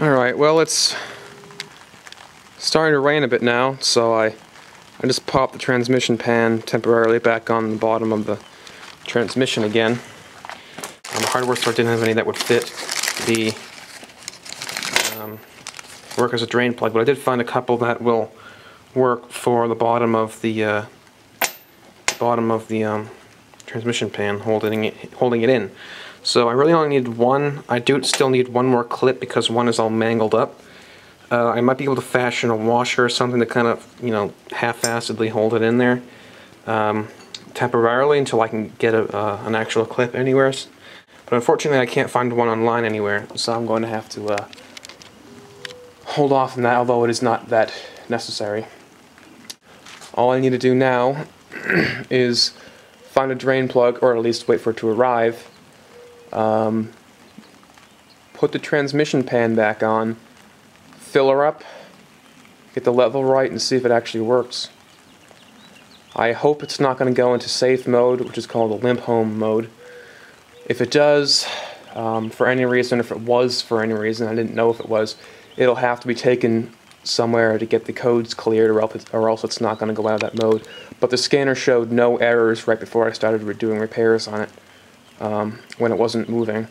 Alright, well, it's starting to rain a bit now, so I just popped the transmission pan temporarily back on the bottom of the transmission again. The hardware store didn't have any that would fit the work as a drain plug, but I did find a couple that will work for the bottom of the transmission pan, holding it in. So I really only need one. I do still need one more clip because one is all mangled up. I might be able to fashion a washer or something to kind of, you know, half-assedly hold it in there temporarily until I can get an actual clip anywhere. But unfortunately I can't find one online anywhere, so I'm going to have to hold off on that, although it is not that necessary. All I need to do now is find a drain plug, or at least wait for it to arrive, put the transmission pan back on, fill her up, get the level right, and see if it actually works. I hope it's not going to go into safe mode, which is called the limp home mode. If it does, for any reason, if it was for any reason, I didn't know if it was, it'll have to be taken somewhere to get the codes cleared, or else it's not going to go out of that mode. But the scanner showed no errors right before I started doing repairs on it, when it wasn't moving.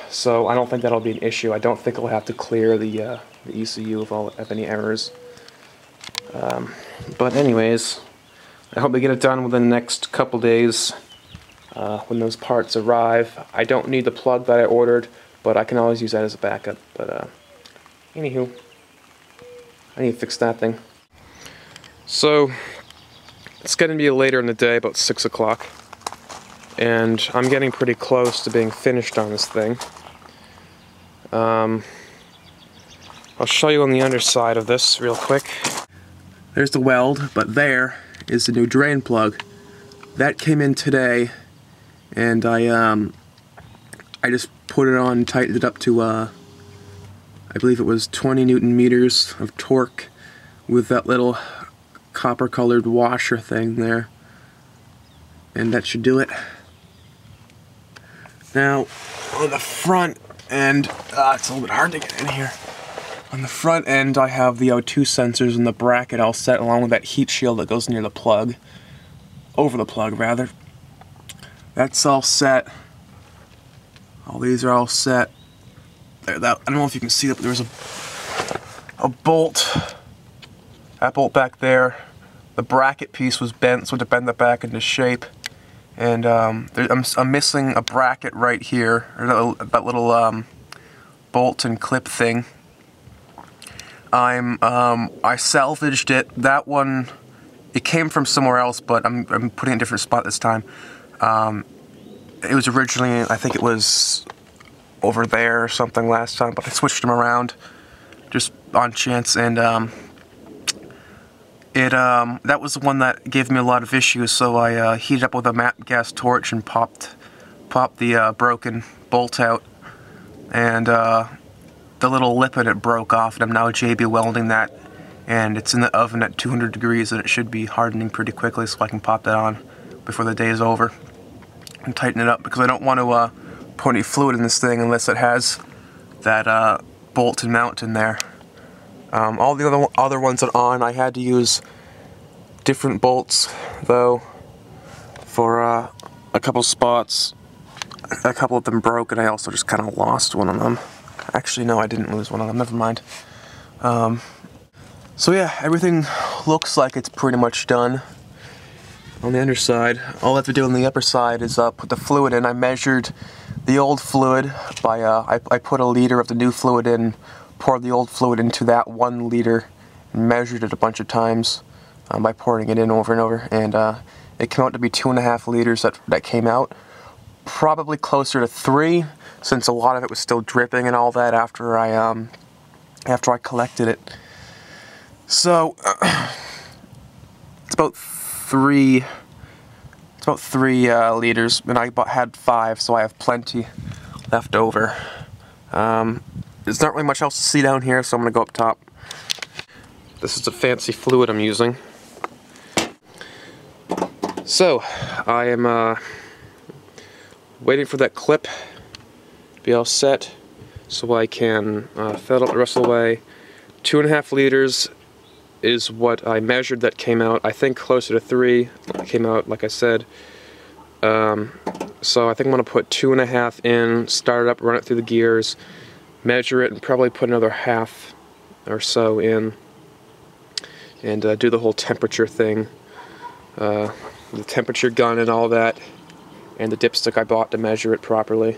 So I don't think that'll be an issue. I don't think it'll have to clear the ECU of any errors. But anyways, I hope they get it done within the next couple days when those parts arrive. I don't need the plug that I ordered, but I can always use that as a backup. But anywho, I need to fix that thing. So it's getting to be later in the day, about 6 o'clock, and I'm getting pretty close to being finished on this thing. I'll show you on the underside of this real quick. There's the weld, but there is the new drain plug. That came in today, and I just put it on, tightened it up to I believe it was 20 Newton meters of torque with that little copper colored washer thing there, and that should do it. Now on the front end, it's a little bit hard to get in here. On the front end I have the O2 sensors and the bracket all set, along with that heat shield that goes near the plug, over the plug rather. That's all set. All these are all set. There, I don't know if you can see that, but there's a bolt. That bolt back there. The bracket piece was bent, so to bend that back into shape. And I'm missing a bracket right here, or that little bolt and clip thing. I salvaged it. That one, it came from somewhere else, but I'm putting it in a different spot this time. It was originally, I think it was over there or something last time, but I switched them around just on chance, and that was the one that gave me a lot of issues, so I heated up with a MAP gas torch and popped the broken bolt out, and the little lip in it broke off, and I'm now JB welding that, and it's in the oven at 200 degrees, and it should be hardening pretty quickly, so I can pop that on before the day is over and tighten it up, because I don't want to put any fluid in this thing unless it has that bolt and mount in there. All the other ones that are on, I had to use different bolts though for a couple spots. A couple of them broke, and I also just kind of lost one of them. Actually, no, I didn't lose one of them. Never mind. So yeah, everything looks like it's pretty much done. On the underside, all I have to do on the upper side is put the fluid in. I measured the old fluid by I put a liter of the new fluid in, poured the old fluid into that 1 liter, and measured it a bunch of times by pouring it in over and over, and it came out to be 2.5 liters that came out. Probably closer to 3, since a lot of it was still dripping and all that after I collected it. So it's about 3 liters, and I had 5, so I have plenty left over. There's not really much else to see down here, so I'm gonna go up top. This is a fancy fluid I'm using. So I am waiting for that clip to be all set. so I can fill it up the rest of the way. 2.5 liters is what I measured that came out, I think closer to 3. It came out, like I said. So I think I'm going to put 2.5 in, start it up, run it through the gears, measure it, and probably put another half or so in, and do the whole temperature thing. The temperature gun and all that, and the dipstick I bought to measure it properly.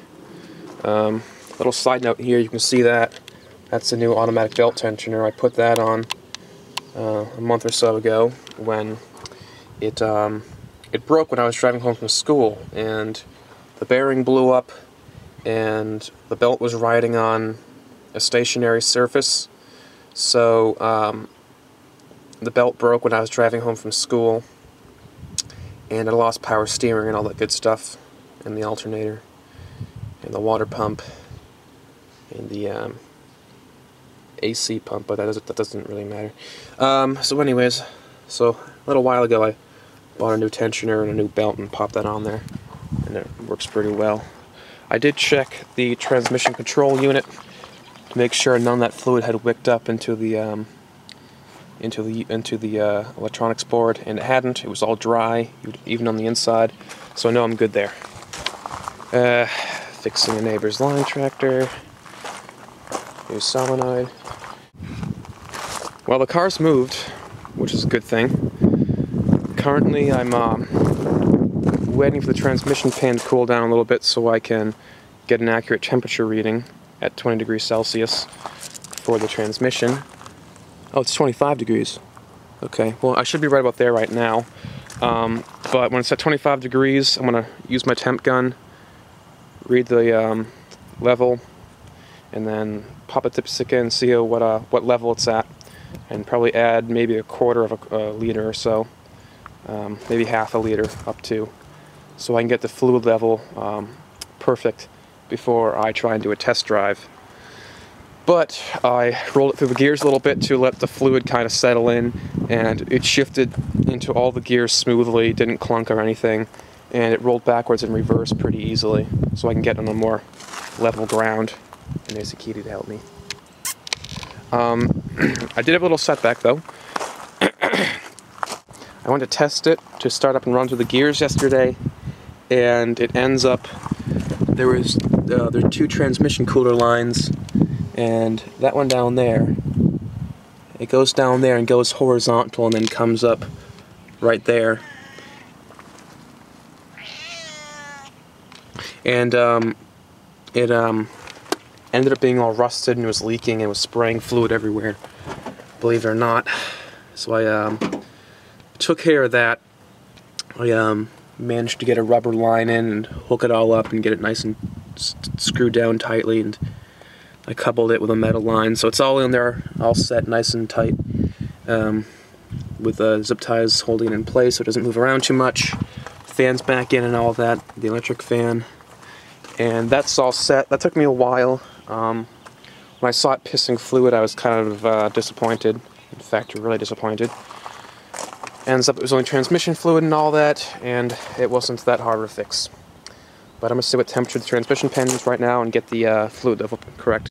Little side note here, you can see that's the new automatic belt tensioner. I put that on a month or so ago when it broke when I was driving home from school, and the bearing blew up and the belt was riding on a stationary surface, so the belt broke when I was driving home from school, and I lost power steering and all that good stuff, and the alternator and the water pump and the AC pump, but that doesn't really matter. So anyways, so a little while ago I bought a new tensioner and a new belt and popped that on there, and it works pretty well. I did check the transmission control unit to make sure none of that fluid had wicked up into the electronics board, and it hadn't. It was all dry, even on the inside, so I know I'm good there. Fixing a neighbor's line tractor. New solenoid. Well, the car's moved, which is a good thing. Currently, I'm waiting for the transmission pan to cool down a little bit so I can get an accurate temperature reading at 20 degrees Celsius for the transmission. Oh, it's 25 degrees. Okay, well, I should be right about there right now. But when it's at 25 degrees, I'm going to use my temp gun, read the level, and then pop a dipstick in and see what level it's at, and probably add maybe a quarter of a liter or so, maybe half a liter up to, so I can get the fluid level perfect before I try and do a test drive. But I rolled it through the gears a little bit to let the fluid kind of settle in, and it shifted into all the gears smoothly, didn't clunk or anything, and it rolled backwards and reverse pretty easily, so I can get on a more level ground. And there's a kitty to help me. I did have a little setback though. I went to test it to start up and run through the gears yesterday, and it ends up there are 2 transmission cooler lines, and that one down there, it goes down there and goes horizontal and then comes up right there. And it ended up being all rusted and it was leaking and was spraying fluid everywhere, believe it or not. So I took care of that. I managed to get a rubber line in and hook it all up and get it nice and screwed down tightly, and I coupled it with a metal line, so it's all in there, all set nice and tight, with zip ties holding it in place so it doesn't move around too much. Fan's back in and all that, the electric fan, and that's all set. That took me a while. When I saw it pissing fluid, I was kind of disappointed. In fact, really disappointed. Ends up it was only transmission fluid and all that, and it wasn't that hard of a fix. But I'm going to see what temperature the transmission pan is right now and get the fluid level correct.